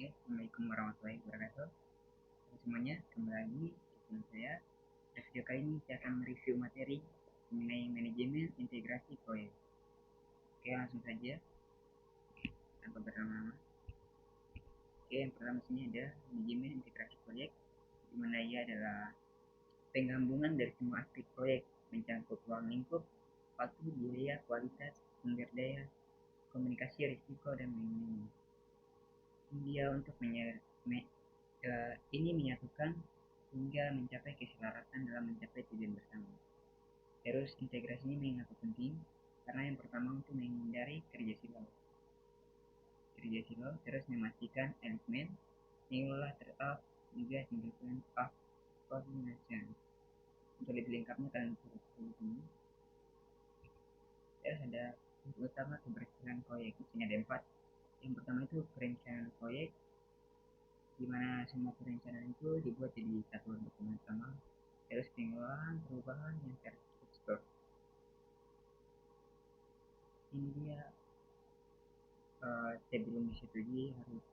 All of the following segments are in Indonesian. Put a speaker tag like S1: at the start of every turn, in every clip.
S1: Oke, Assalamualaikum warahmatullahi wabarakatuh. Halo semuanya, kembali lagi dengan saya. Pada video kali ini saya akan mereview materi mengenai manajemen integrasi proyek. Oke, langsung saja tanpa berlama-lama. Oke, yang pertama sini ada manajemen integrasi proyek, di mana ia adalah penggabungan dari semua aspek proyek mencangkup ruang lingkup, waktu, biaya, kualitas, sumber daya, komunikasi, risiko, dan lain-lain. Dia untuk ini menyatukan hingga mencapai keselarasan dalam mencapai tujuan bersama. Terus integrasi ini mengapa penting? Karena yang pertama untuk menghindari kerja silo, terus memastikan elemen, mengelola trade-off, juga single point of coordination. Untuk lebih lengkapnya kalian bisa lihat di sini. Terus ada untuk utama keberhasilan proyek. Di sini ada 4. Yang pertama itu perencanaan proyek, di mana semua perencanaan itu dibuat jadi satu dokumen sama. Terus pengelolaan perubahan yang terstruktur. Ini dia sebelum disetujui harus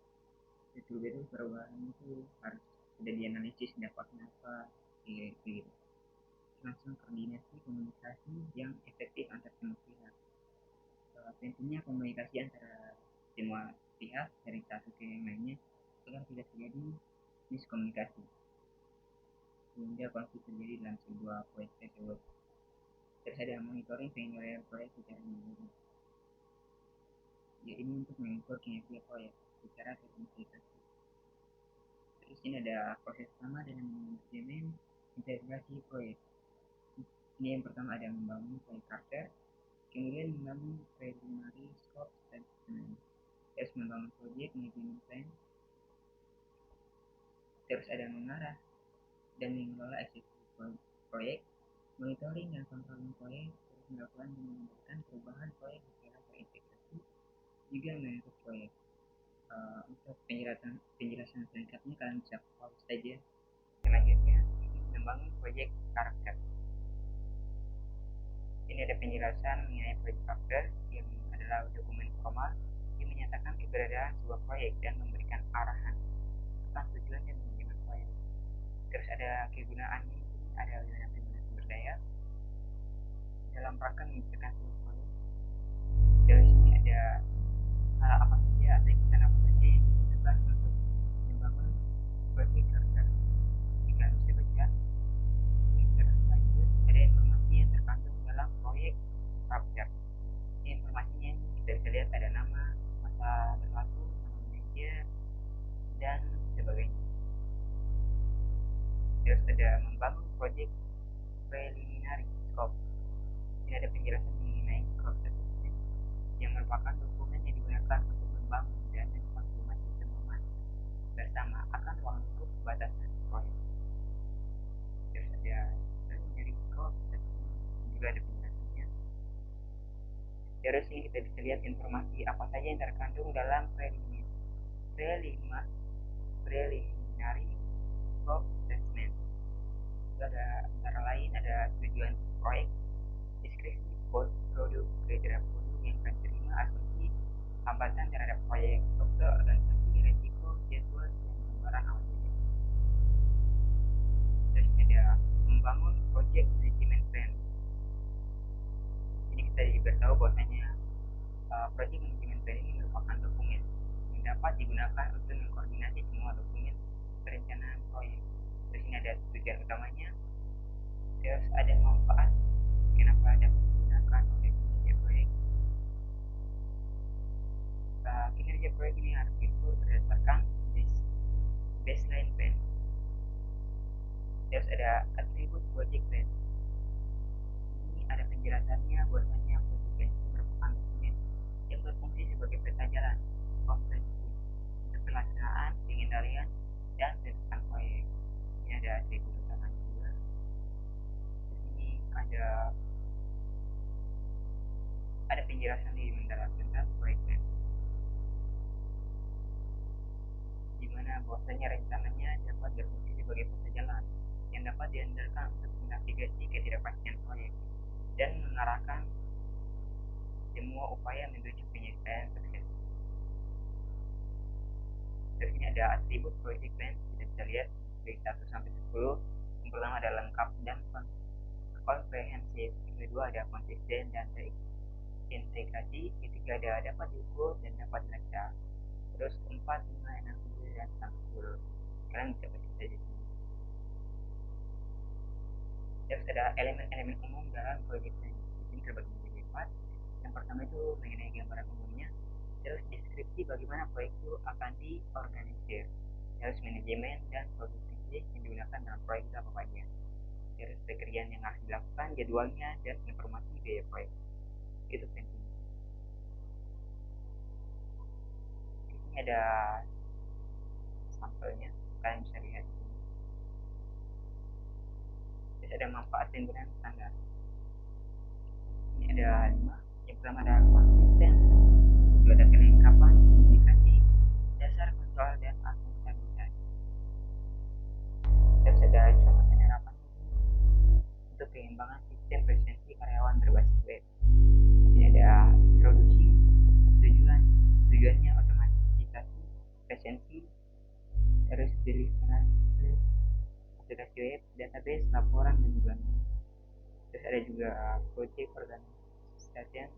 S1: betul-betul perubahan itu harus sudah dianalisis dampaknya apa gitu. Langsung koordinasi komunikasi yang efektif antar semua pihak. Tentunya komunikasi antara semua pihak dari satu ke yang lainnya agar tidak terjadi miskomunikasi sehingga konflik terjadi dalam sebuah proyek tersebut. Terus ada monitoring penilaian proyek secara menyeluruh. Ya, ini untuk mengukur kinerja proyek secara terintegrasi. Terus ini ada proses pertama dalam manajemen integrasi proyek. Ini yang pertama ada membangun proyek karakter, kemudian membangun preliminary scope statement, terus membangun proyek management plan, terus ada mengarah dan mengelola eksekusi proyek, monitoring dan kontrol proyek, terus melakukan dan memberikan perubahan proyek secara terintegrasi, juga menentukan proyek. Untuk penjelasan selengkapnya kalian bisa pause saja. Selanjutnya membangun proyek karakter. Ini ada penjelasan mengenai proyek karakter yang adalah dokumen formal yang menyatakan keberadaan sebuah proyek dan memberikan arahan tentang tujuan dan manajemen proyek. Terus ada kegunaannya, ada wilayah sumber daya dalam rangka menciptakan sebuah proyek. Dari sini ada hal apa saja atau ikutan apa saja yang dibutuhkan untuk membangun proyek karakter. Jika bisa baca. Lanjut, ada informasi yang terkandung dalam proyek karakter. Informasinya kita bisa lihat ada nama, masa berlaku, nama manajer, dan sebagainya. Terus ada membangun proyek preliminary scope. Ini ada penjelasan mengenai scope assessment yang merupakan dokumen yang digunakan untuk membangun dan mengkonfirmasi pemahaman bersama akan ruang lingkup batasan proyek. Terus ada preliminary scope assessment, juga ada penjelasannya. Terus ini kita bisa lihat informasi apa saja yang terkandung dalam preliminary scope assessment. Itu ada antara lain ada tujuan proyek, deskripsi produk, kriteria produk yang akan terima, asumsi, hambatan terhadap proyek, struktur organisasi, risiko, jadwal, dan gambaran awal proyek. Terus ada membangun project management plan. Ini kita diberitahu bahwasanya project management plan ini merupakan dokumen yang dapat digunakan untuk mengkoordinasi semua dokumen perencanaan proyek. Terus ini ada tujuan utamanya, terus ada manfaat kenapa dapat digunakan oleh kinerja proyek. Kinerja proyek ini harus diukur berdasarkan baseline plan. Terus ada atribut project plan. Ini ada penjelasannya bahwasanya project plan itu merupakan dokumen yang berfungsi sebagai peta jalan komprehensif untuk pelaksanaan, pengendalian, dan penentuan proyek. Ini ada atribut utamanya juga. Ini ada penjelasan di mendalam tentang proyek plan, di mana bahwasanya rencananya dapat berfungsi sebagai peta jalan yang dapat diandalkan untuk menavigasi ketidakpastian proyek dan mengarahkan semua upaya menuju penyelesaian sukses. Terus ini ada atribut project plan, kita bisa lihat dari 1 sampai 10. Yang pertama ada lengkap dan komprehensif, yang kedua ada konsisten dan terintegrasi, ketiga ada dapat diukur dan dapat dilacak, terus 4, 5, 6, 7, dan sampai 10. Kalian bisa baca saja di sini. Terus ada elemen-elemen umum dalam project plan. Di sini terbagi menjadi 4. Yang pertama itu mengenai gambaran umumnya, terus deskripsi bagaimana proyek itu akan diorganisir, terus manajemen dan produksi yang digunakan dalam proyek itu apa saja, terus pekerjaan yang harus dilakukan, jadwalnya, dan informasi biaya proyek. Itu penting. Di sini ada sampelnya, kalian bisa lihat di sini. Terus ada manfaat dan gunaan standar. Ini ada 5. Yang pertama ada konsisten, kedua ada kelengkapan, komunikasi, dasar kontrol, dan akuntabilitas. Terus ada contoh penerapan untuk pengembangan sistem presensi karyawan berbasis web. Ini ada introduksi, tujuannya otomatisasi presensi, terus deliverable, aplikasi web, database, laporan, dan sebagainya. Terus ada juga project organization,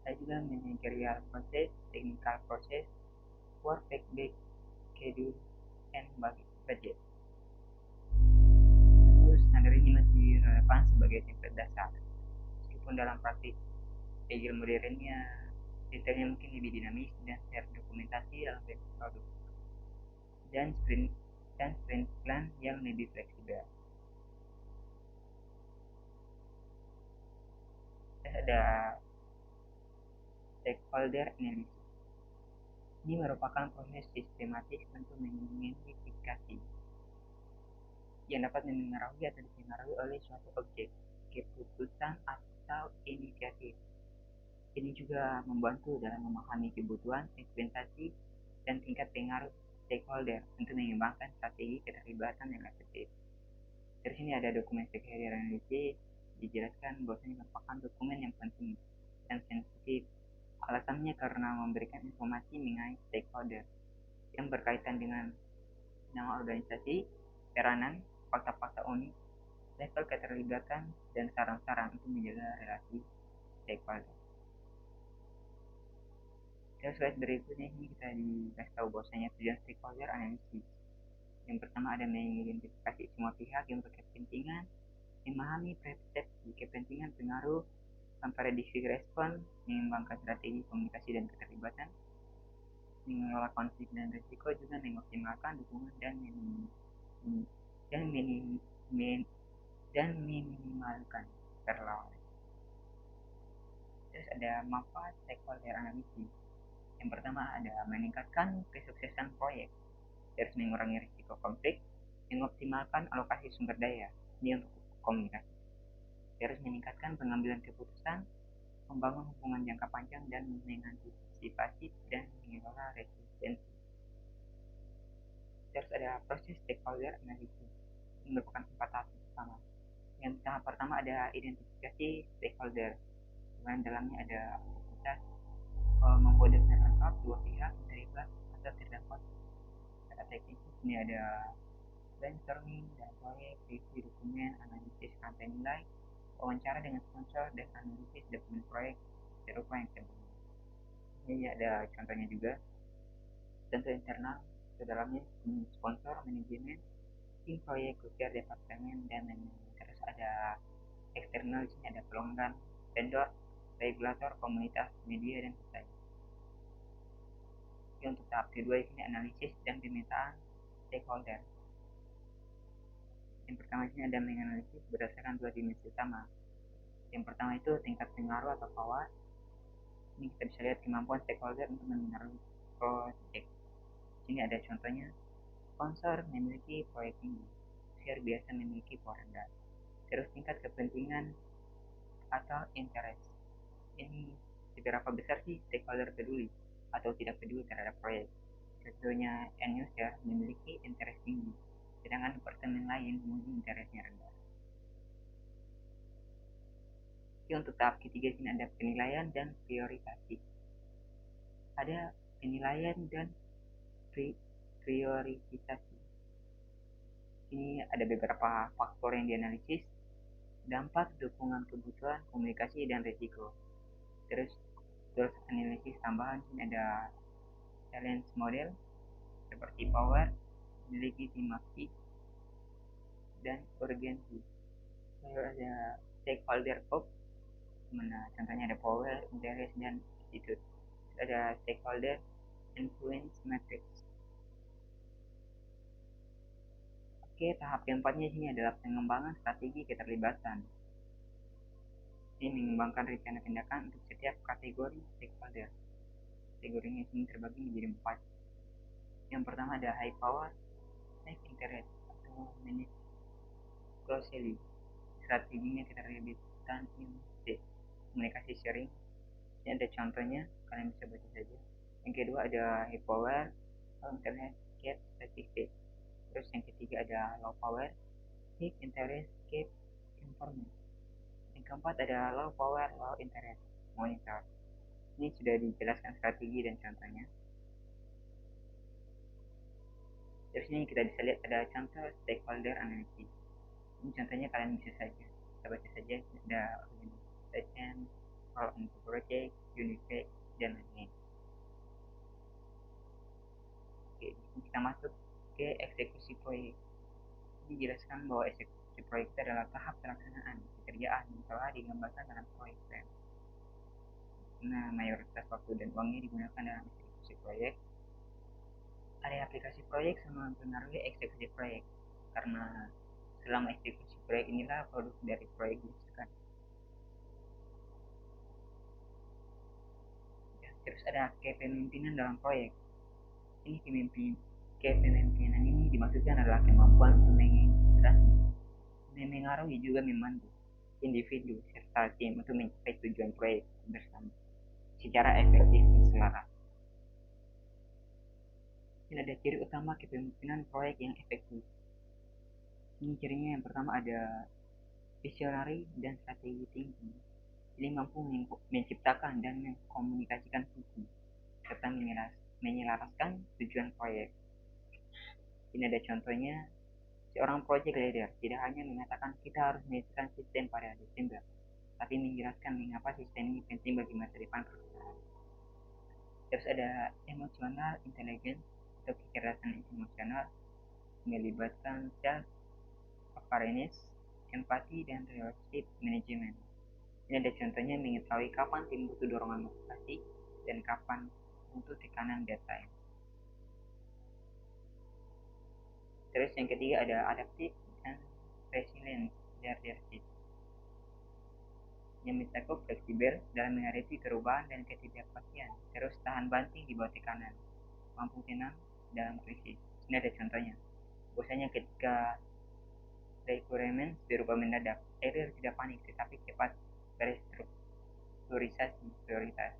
S1: ada juga managerial proses, technical proses, work feedback, schedule, and budget. Terus standar ini masih relevan sebagai template dasar, meskipun dalam praktik agile modernnya detailnya mungkin lebih dinamis dan terdokumentasi dalam produk dan sprint plan yang lebih fleksibel. Terus ada stakeholder analysis. Ini merupakan proses sistematis untuk mengidentifikasi yang dapat memengaruhi atau dipengaruhi oleh suatu objek, keputusan, atau inisiatif. Ini juga membantu dalam memahami kebutuhan, ekspektasi, dan tingkat pengaruh stakeholder untuk mengembangkan strategi keterlibatan yang efektif. Dari sini ada dokumen stakeholder analysis, dijelaskan bahwasanya merupakan dokumen yang penting dan sensitif. Alasannya karena memberikan informasi mengenai stakeholder yang berkaitan dengan nama organisasi, peranan, fakta-fakta unik, level keterlibatan, dan saran-saran untuk menjaga relasi stakeholder. Terus slide berikutnya ini kita dikasih tahu bahwasanya tujuan stakeholder analisis. Yang pertama ada mengidentifikasi semua pihak yang berkepentingan, memahami persepsi kepentingan pengaruh, memprediksi respon, mengembangkan strategi komunikasi dan keterlibatan, mengelola konflik dan risiko, juga mengoptimalkan dukungan dan minimalkan perlawanan. Terus ada manfaat stakeholder analisis. Yang pertama ada meningkatkan kesuksesan proyek, terus mengurangi risiko konflik, mengoptimalkan alokasi sumber daya, ini untuk komunikasi, terus meningkatkan pengambilan keputusan, membangun hubungan jangka panjang, dan mengantisipasi dan mengelola resistensi. Terus ada proses stakeholder analysis, ini merupakan 4 tahap utama. Yang tahap pertama ada identifikasi stakeholder, di mana dalamnya ada aktivitas membuat daftar lengkap dua pihak yang terlibat atau terdapat. Secara teknis ini ada brainstorming dan proyek, review dokumen, analisis rantai nilai, wawancara dengan sponsor, dan analisis dokumen proyek serupa yang sebelumnya. Ini ada contohnya juga. Contoh internal ke dalamnya sponsor, manajemen, tim proyek, usia departemen, dan lain-lain. Terus ada eksternal, di sini ada pelanggan, vendor, regulator, komunitas, media, dan pesaing. Untuk tahap kedua ini analisis dan pemetaan stakeholder. Yang pertama ini ada menganalisis berdasarkan 2 dimensi utama. Yang pertama itu tingkat pengaruh atau power. Ini kita bisa lihat kemampuan stakeholder untuk memengaruhi proyek. Ini ada contohnya, sponsor memiliki proyek tinggi, share biasa memiliki power rendah. Terus tingkat kepentingan atau interest. Ini seberapa besar sih stakeholder peduli atau tidak peduli terhadap proyek. Contohnya end user memiliki interest tinggi, sedangkan departemen lain mungkin interestnya rendah. Untuk tahap ketiga ini ada penilaian dan prioritasi. Ada penilaian dan Priorisasi. Ini ada beberapa faktor yang dianalisis: dampak, dukungan, kebutuhan, komunikasi, dan risiko. Terus analisis tambahan ini ada challenge model seperti power, legitimasi, dan urgensi. Lalu ada stakeholder group, mana contohnya ada power, interest, dan attitude. Ada stakeholder influence matrix. Oke, tahap keempatnya sini adalah pengembangan strategi keterlibatan. Ini mengembangkan rencana tindakan untuk setiap kategori stakeholder. Kategorinya sini terbagi menjadi 4. Yang pertama ada high power, high interest atau manage closely. Strateginya keterlibatan inti, komunikasi sharing. Ini ada contohnya, kalian bisa baca saja. Yang kedua ada high power, low interest, get statistic. Terus yang ketiga ada low power, high interest, get information. Yang keempat ada low power, low interest, monitor. Ini sudah dijelaskan strategi dan contohnya. Terus ini kita bisa lihat ada contoh stakeholder analysis. Ini contohnya kalian bisa saja, kita baca saja, ada organization, role and project, unit, dan lain-lain. Oke, kita masuk ke eksekusi proyek. Ini dijelaskan bahwa eksekusi proyek itu adalah tahap pelaksanaan pekerjaan yang telah digambarkan dalam proyek plan. Nah, mayoritas waktu dan uangnya digunakan dalam eksekusi proyek. Ada aplikasi proyek sama mempengaruhi eksekusi proyek, karena selama eksekusi proyek inilah produk dari proyek dihasilkan. Ya, terus ada kepemimpinan dalam proyek. Ini kepemimpinan ini dimaksudkan adalah kemampuan untuk menginspirasi, memengaruhi juga membantu individu serta tim untuk mencapai tujuan proyek bersama secara efektif dan selaras. Ini ada ciri utama kepemimpinan proyek yang efektif. Ini cirinya yang pertama ada visionary dan strategi thinking. Ini mampu menciptakan dan mengkomunikasikan visi serta menyelaraskan tujuan proyek. Ini ada contohnya, seorang project leader tidak hanya mengatakan kita harus menyelesaikan sistem pada Desember, tapi menjelaskan mengapa sistem ini penting bagi masa depan perusahaan. Terus ada emotional intelligence atau kecerdasan emosional, melibatkan self-awareness, empati, dan relationship management. Ini ada contohnya, mengetahui kapan tim butuh dorongan motivasi dan kapan butuh tekanan deadline. Terus yang ketiga ada adaptive dan resilient leadership, yang mencakup fleksibel dalam menghadapi perubahan dan ketidakpastian, terus tahan banting di bawah tekanan, mampu tenang dalam krisis. Ini ada contohnya, biasanya ketika requirement berubah mendadak, leader tidak panik tetapi cepat restrukturisasi prioritas.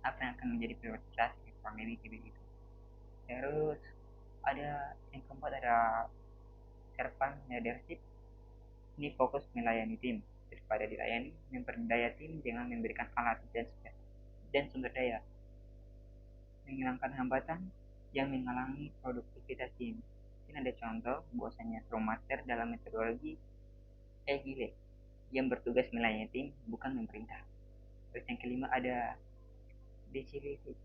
S1: Apa yang akan menjadi prioritas kurang lebih begitu. Terus ada yang keempat ada servant leadership. Ini fokus melayani tim daripada dilayani, memperdaya tim dengan memberikan alat dan sumber daya, menghilangkan hambatan yang menghalangi produktivitas tim. Ini ada contoh bahwasanya Scrum Master dalam metodologi Agile yang bertugas melayani tim bukan memerintah. Terus yang kelima ada decisive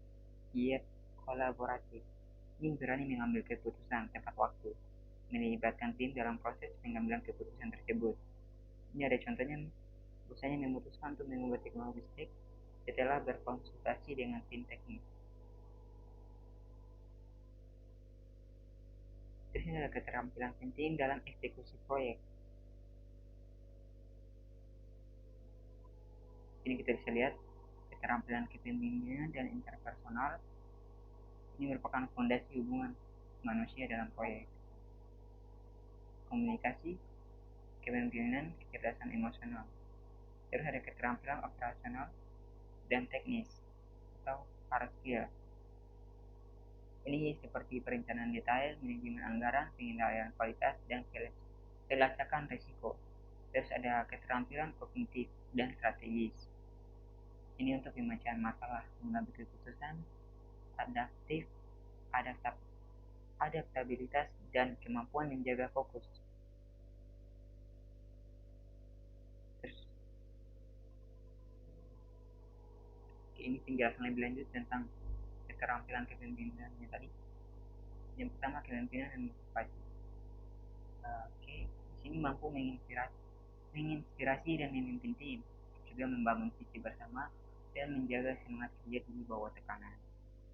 S1: yet kolaboratif. Ini berani mengambil keputusan tepat waktu, melibatkan tim dalam proses pengambilan keputusan tersebut. Ini ada contohnya, misalnya memutuskan untuk mengubah teknologi stack setelah berkonsultasi dengan tim teknis. Terus ini adalah keterampilan penting dalam eksekusi proyek. Ini kita bisa lihat keterampilan kepemimpinan dan interpersonal. Ini merupakan fondasi hubungan manusia dalam proyek. Komunikasi, kepemimpinan, kecerdasan emosional. Terus ada keterampilan operasional dan teknis atau hard skill. Ini seperti perencanaan detail, manajemen anggaran, pengendalian kualitas, dan pelacakan risiko. Terus ada keterampilan kognitif dan strategis. Ini untuk pemecahan masalah, mengambil keputusan, adaptif, adaptabilitas, dan kemampuan menjaga fokus. Terus ini penjelasan lebih lanjut tentang keterampilan kepemimpinannya tadi. Yang pertama, kepemimpinan dan motivasi. Oke, di sini mampu menginspirasi dan memimpin tim, juga membangun visi bersama dan menjaga semangat kerja di bawah tekanan.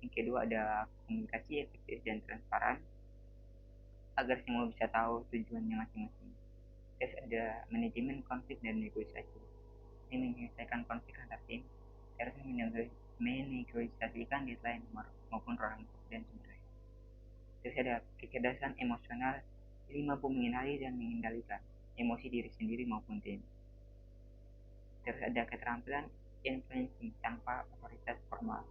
S1: Yang kedua, ada komunikasi efektif dan transparan agar semua bisa tahu tujuannya masing-masing. Terus ada manajemen konflik dan negosiasi. Ini menyelesaikan konflik antar tim, harus menegosiasikan deadline maupun ruang dan sumber daya. Terus ada kecerdasan emosional, jadi mampu mengenali dan mengendalikan emosi diri sendiri maupun tim. Terus ada keterampilan influencing tanpa otoritas formal,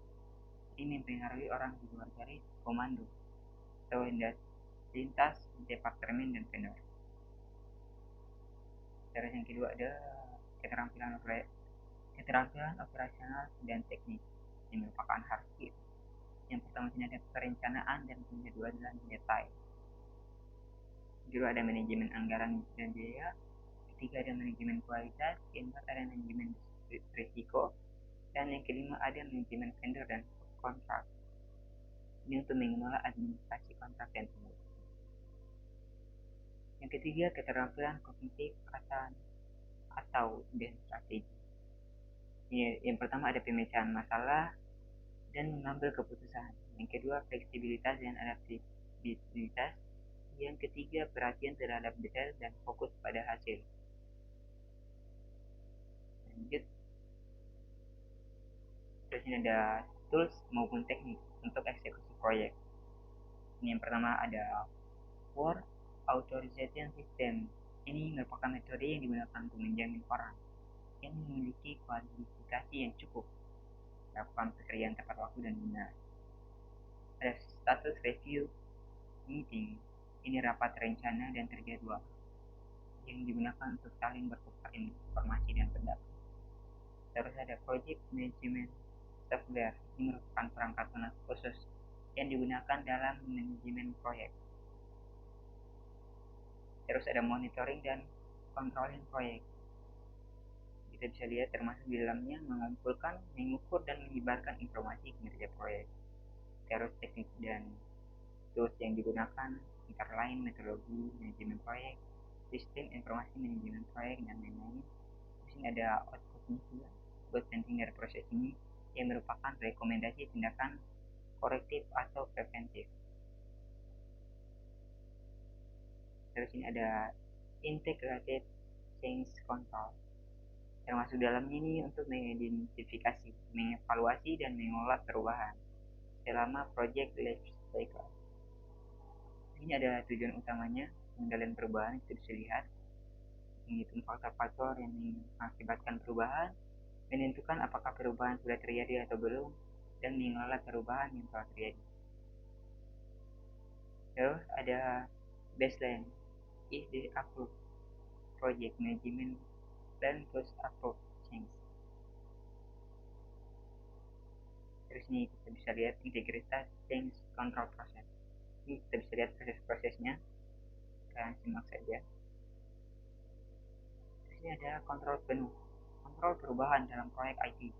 S1: ini mempengaruhi orang di luar garis komando atau lintas departemen dan vendor. Terus yang kedua ada keterampilan operasional dan teknis, yang merupakan hard skill. Yang pertama ini ada perencanaan dan penjadwalan detail. Kedua ada manajemen anggaran dan biaya. Ketiga ada manajemen kualitas. Keempat ada manajemen risiko. Dan yang kelima ada manajemen vendor dan kontrak. Ini untuk mengelola administrasi kontrak dan pengurus. Yang ketiga, keterampilan kognitif atau dan strategi. Yang pertama ada pemecahan masalah dan mengambil keputusan. Yang kedua, fleksibilitas dan adaptabilitas. Yang ketiga, perhatian terhadap detail dan fokus pada hasil. Lanjut. Terus ini ada tools maupun teknik untuk eksekusi proyek. Ini yang pertama ada Work Authorization System. Ini merupakan metode yang digunakan untuk menjamin orang yang memiliki kualifikasi yang cukup melakukan pekerjaan tepat waktu dan benar. Ada status review meeting. Ini rapat rencana dan terjadwal yang digunakan untuk saling bertukar informasi dan pendapat. Terus ada project management software. Ini merupakan perangkat lunak khusus yang digunakan dalam manajemen proyek. Terus ada monitoring dan controlling proyek. Kita bisa lihat termasuk di dalamnya mengumpulkan, mengukur, dan menyebarkan informasi kinerja proyek. Terus teknik dan tools yang digunakan antara lain metodologi manajemen proyek, sistem informasi manajemen proyek, dan lain-lain. Di sini ada outputnya juga buat penting dari proses ini, yang merupakan rekomendasi tindakan korektif atau preventif. Terus ini ada integrated change control, termasuk dalamnya ini untuk mengidentifikasi, mengevaluasi, dan mengelola perubahan selama project life cycle. Ini ada tujuan utamanya pengendalian perubahan. Itu bisa lihat menghitung faktor-faktor yang mengakibatkan perubahan, menentukan apakah perubahan sudah terjadi atau belum, dan mengelola perubahan yang telah terjadi. Terus ada baseline, if the approved project management plan plus approved change. Terus ini kita bisa lihat integritas change control process. Ini kita bisa lihat proses-prosesnya, kalian simak saja. Terus ini ada kontrol penuh, kontrol perubahan dalam proyek IT.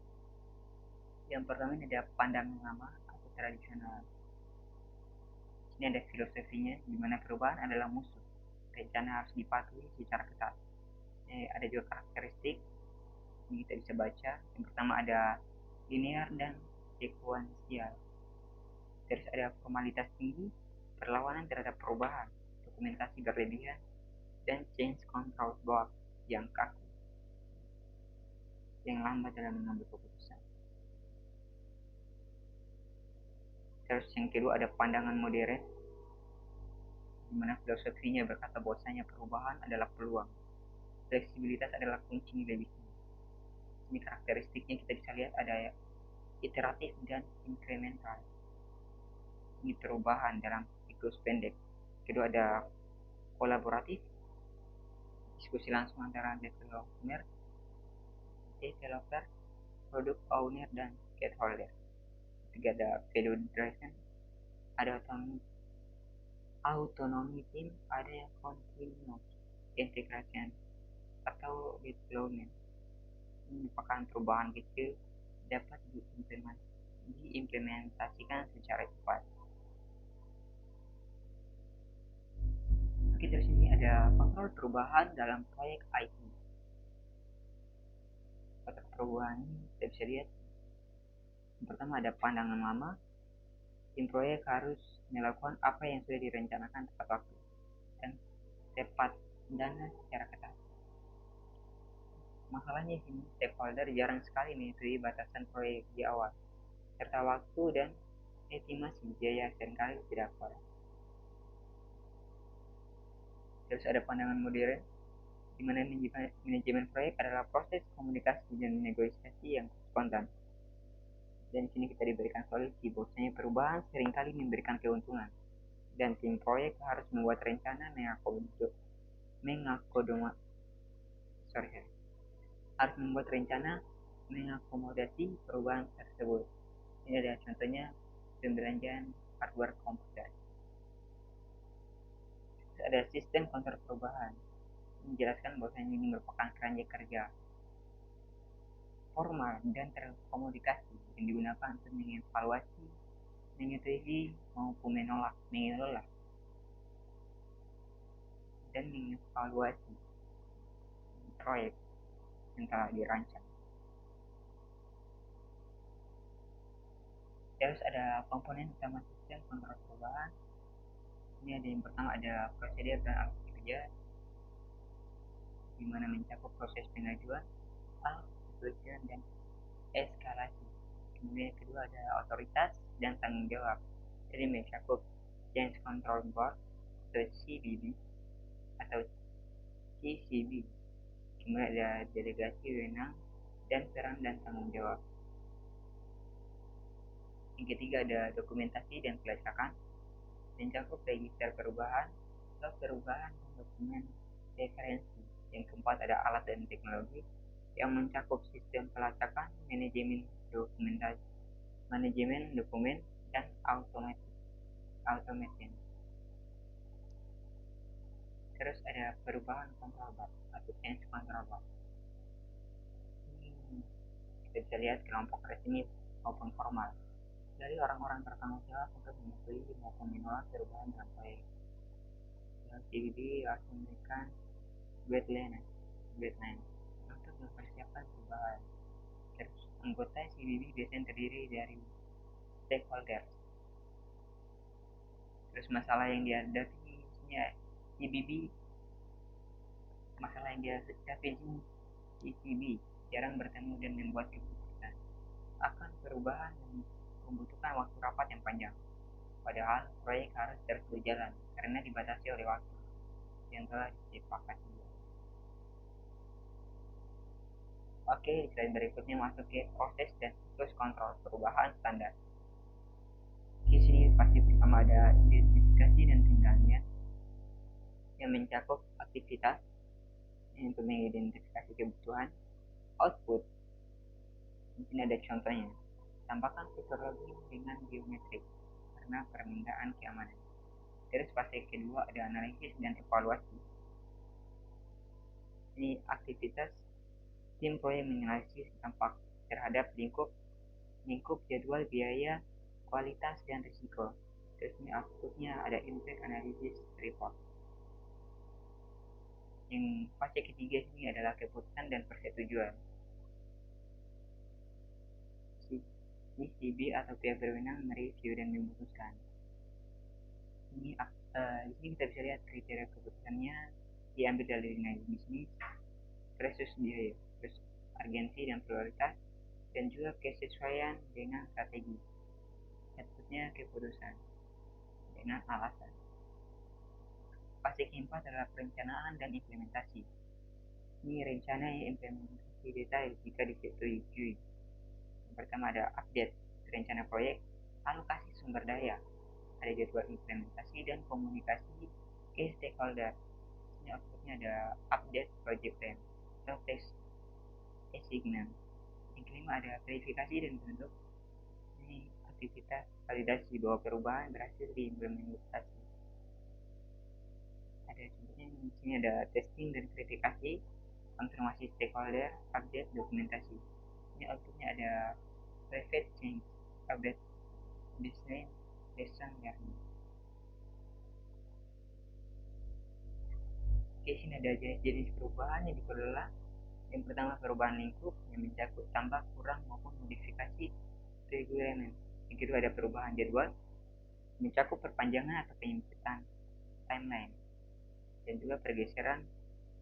S1: Yang pertama ini ada pandangan lama atau tradisional. Ini ada filosofinya, di mana perubahan adalah musuh. Rencana harus dipatuhi secara ketat. Ada juga karakteristik, ini kita bisa baca. Yang pertama ada linear dan sekuensial. Terus ada formalitas tinggi, perlawanan terhadap perubahan, dokumentasi berlebihan, dan change control board yang kaku, yang lambat dalam mengambil keputusan. Terus yang kedua ada pandangan modern, di mana filosofinya berkata bahwasanya perubahan adalah peluang, fleksibilitas adalah kunci nilai bisnis. Ini karakteristiknya kita bisa lihat ada iteratif dan incremental. Ini perubahan dalam siklus pendek. Kedua ada kolaboratif, diskusi langsung antara developer, product owner, dan stakeholder. Ketiga ada value driven, ada autonomi tim, ada yang continuous integration atau deployment. Ini merupakan perubahan kecil dapat diimplementasikan secara cepat. Oke, terus ini ada kontrol perubahan dalam proyek IT. Kontrol perubahan ini kita bisa lihat, yang pertama ada pandangan lama. Tim proyek harus melakukan apa yang sudah direncanakan tepat waktu dan tepat dana secara ketat. Masalahnya sini stakeholder jarang sekali mengetahui batasan proyek di awal, serta waktu dan estimasi biaya seringkali tidak akurat. Terus ada pandangan modern, di mana manajemen proyek adalah proses komunikasi dan negosiasi yang spontan. Dan di sini kita diberikan solusi bahwasanya perubahan seringkali memberikan keuntungan, dan tim proyek harus membuat rencana mengakomodasi perubahan tersebut. Ini adalah contohnya pembelanjaan hardware komputer. Terus ada sistem kontrol perubahan, menjelaskan bahwa ini merupakan kerangka kerja formal dan terkomunikasi yang digunakan untuk mengevaluasi, menyetujui maupun menolak dan mengevaluasi proyek yang telah dirancang. Terus ada komponen utama sistem kontrol perubahan. Ini ada yang pertama ada prosedur dan alat kerja, di mana mencakup proses pengajuan, tujuan dan eskalasi. Kemudian yang kedua ada otoritas dan tanggung jawab. Jadi mencakup Change Control Board atau CBB atau CCB. Kemudian ada delegasi wewenang dan peran dan tanggung jawab. Yang ketiga ada dokumentasi dan pelacakan, mencakup register perubahan, log perubahan, dan dokumen referensi. Yang keempat ada alat dan teknologi yang mencakup sistem pelacakan, manajemen dokumen, dan automation. Terus ada perubahan kontrol bar atau change control bar. Ini kita bisa lihat kelompok resmi maupun formal dari orang-orang bertanggung jawab untuk menyetujui maupun menolak perubahan dalam proyek. CBD harus memberikan guideline untuk mempersiapkan perubahan. Terus anggota CBB biasanya terdiri dari stakeholder. Terus masalah yang dihadapi CBB, masalah yang dihadapi CCB jarang bertemu dan membuat keputusan akan perubahan yang membutuhkan waktu rapat yang panjang. Padahal proyek harus terus berjalan karena dibatasi oleh waktu yang telah disepakati. Oke, slide berikutnya masuk ke proses dan siklus kontrol perubahan standar. Di sini pasti pertama ada identifikasi dan pengendalian yang mencakup aktivitas untuk mengidentifikasi kebutuhan, output. Di sini ada contohnya. Tambahkan fitur login dengan biometrik karena permintaan keamanan. Terus fase kedua ada analisis dan evaluasi. Ini aktivitas tim proyek menganalisis dampak terhadap lingkup jadwal, biaya, kualitas, dan risiko. Terus ini outputnya ada impact analysis report. Yang fase ketiga ini adalah keputusan dan persetujuan. CB atau pihak berwenang mereview dan memutuskan. Di sini kita bisa lihat kriteria keputusannya diambil dari nilai bisnis, versus biaya, terus urgensi dan prioritas, dan juga kesesuaian dengan strategi. Outputnya keputusan dengan alasan. Fase keempat adalah perencanaan dan implementasi. Ini rencana yang implementasi detail jika disetujui. Yang pertama ada update rencana proyek, alokasi sumber daya, ada jadwal implementasi dan komunikasi ke stakeholder. Ini outputnya ada update project plan atau test assignment. Yang kelima ada verifikasi dan bentuk. Ini aktivitas validasi bahwa perubahan berhasil diimplementasi. Ada contohnya di sini, ada testing dan verifikasi, konfirmasi stakeholder, update dokumentasi. Ini outputnya ada private change, update design, lesson learning. Oke, sini ada jenis-jenis perubahan yang dikelola. Yang pertama, perubahan lingkup yang mencakup tambah, kurang, maupun modifikasi requirement. Yang kedua, ada perubahan jadwal mencakup perpanjangan atau penyempitan timeline, dan juga pergeseran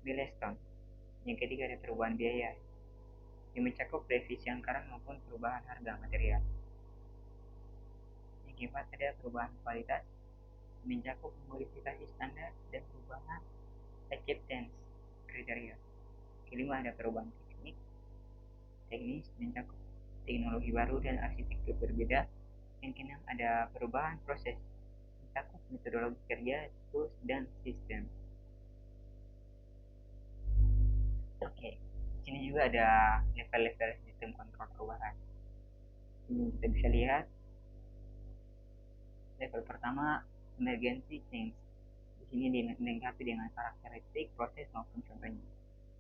S1: milestone. Yang ketiga, ada perubahan biaya yang mencakup revisi anggaran maupun perubahan harga material. Yang keempat, ada perubahan kualitas mencakup modifikasi standar dan perubahan acceptance kriteria. Kelima, ada perubahan teknis mencakup teknologi baru dan arsitektur berbeda. Yang keenam, ada perubahan proses mencakup metodologi kerja, tools, dan sistem. Oke, di sini juga ada level-level sistem kontrol perubahan. Ini kita bisa lihat level pertama, emergency change. Di sini dilengkapi dengan karakteristik proses maupun contohnya.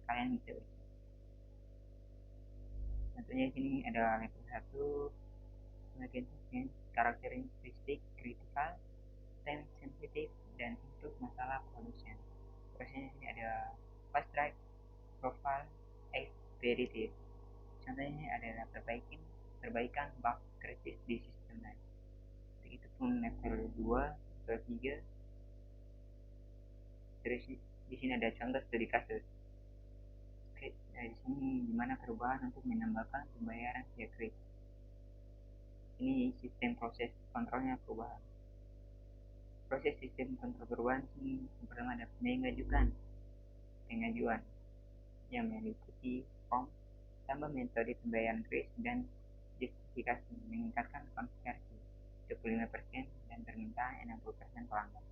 S1: Kalian bisa baca. Contohnya di sini ada level 1, emergency change, karakteristik kritikal, time sensitive, dan untuk masalah production. Prosesnya ini ada fast track, profile, expeditive. Contohnya ini adalah perbaikan bug kritis di sistem lain. Begitupun level 2, level 3. Terus di sini ada contoh studi kasus. Di sini dimana perubahan untuk menambahkan pembayaran via kredit. Ini sistem proses kontrolnya perubahan. Proses sistem kontrol perubahan ini yang pertama ada pengajuan yang meliputi form, tambah metode pembayaran kredit, dan justifikasi meningkatkan konversi 25% dan permintaan 60% pelanggan.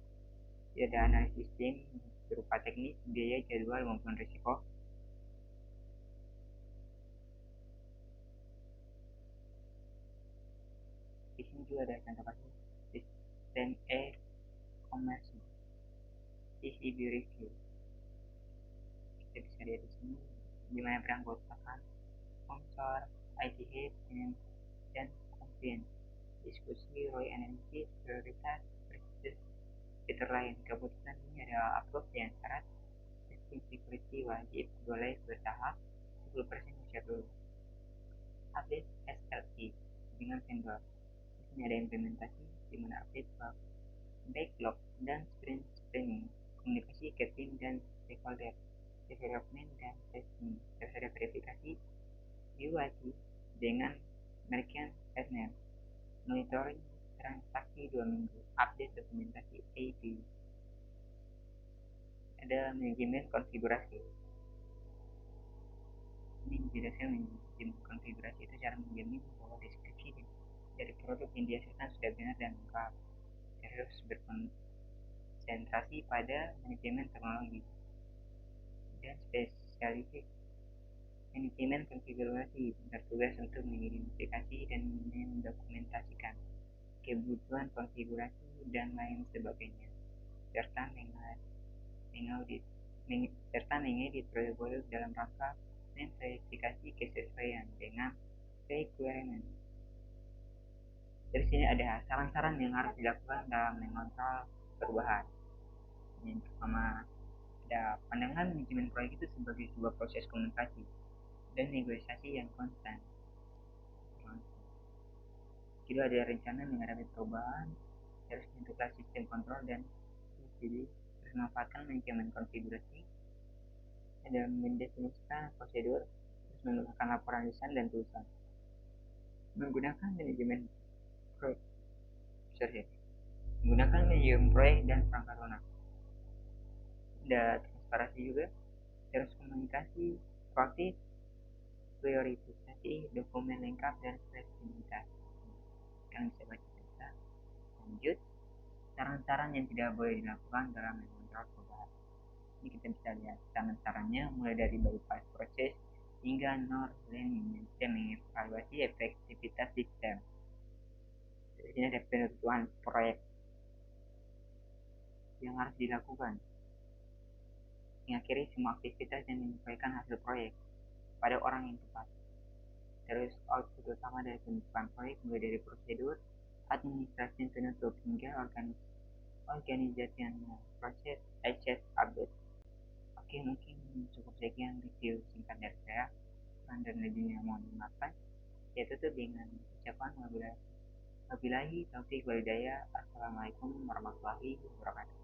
S1: Ada analisis sistem berupa teknis, biaya, jadwal, maupun risiko. Di sini juga ada contoh kasus sistem e-commerce, ECB review. Kita bisa lihat di sini gimana beranggotakan sponsor, IT head, dan komplain, diskusi, ROI analisis, prioritas, versus fitur lain. Keputusan ini ada approve dan syarat, testing security wajib, boleh bertahap, 10% usia dulu. Update SLA dengan vendor. Di sini ada implementasi di mana update bug, backlog, dan sprint planning, komunikasi ke tim dan stakeholder, development dan testing. Terus ada verifikasi UAT dengan merchant partner, monitoring transaksi 2 minggu, update dokumentasi API. Ada manajemen konfigurasi. Ini menjelaskan manajemen konfigurasi itu cara menjamin bahwa deskripsi dari produk yang dihasilkan sudah benar dan lengkap. Terus berkonsentrasi pada manajemen teknologi dan spesialisasi. Manajemen konfigurasi bertugas untuk mengidentifikasi dan mendokumentasikan kebutuhan konfigurasi dan lain sebagainya, serta mengedit produk dalam rangka memverifikasi kesesuaian dengan requirement. Dari sini ada saran-saran yang harus dilakukan dalam mengontrol perubahan. Yang pertama, ada pandangan manajemen proyek itu sebagai sebuah proses komunikasi dan negosiasi yang konstan. Kedua, ada rencana menghadapi perubahan, harus bentuklah sistem kontrol dan jadi terus memanfaatkan manajemen konfigurasi, ada mendefinisikan prosedur, terus menggunakan laporan lisan dan tulisan, menggunakan manajemen proyek dan perangkat lunak. Ada transparansi juga, terus komunikasi proaktif, priorisasi dokumen lengkap, dan fleksibilitas. Yang bisa baca. Lanjut, saran-saran yang tidak boleh dilakukan dalam mengontrol perubahan. Ini kita bisa lihat saran-sarannya mulai dari bypass proses hingga non-learning dan mengevaluasi efektivitas sistem. Di sini ada penentuan proyek yang harus dilakukan, mengakhiri semua aktivitas dan menyampaikan hasil proyek pada orang yang tepat. Terus output utama dari pembentukan proyek mulai dari prosedur, administrasi penutup hingga organisasi proses access update. Oke, mungkin cukup sekian review singkat dari saya. Kurang dan lebihnya mohon dimaafkan. Saya tutup dengan ucapan wabillahi taufiq walhidayah. Assalamualaikum warahmatullahi wabarakatuh.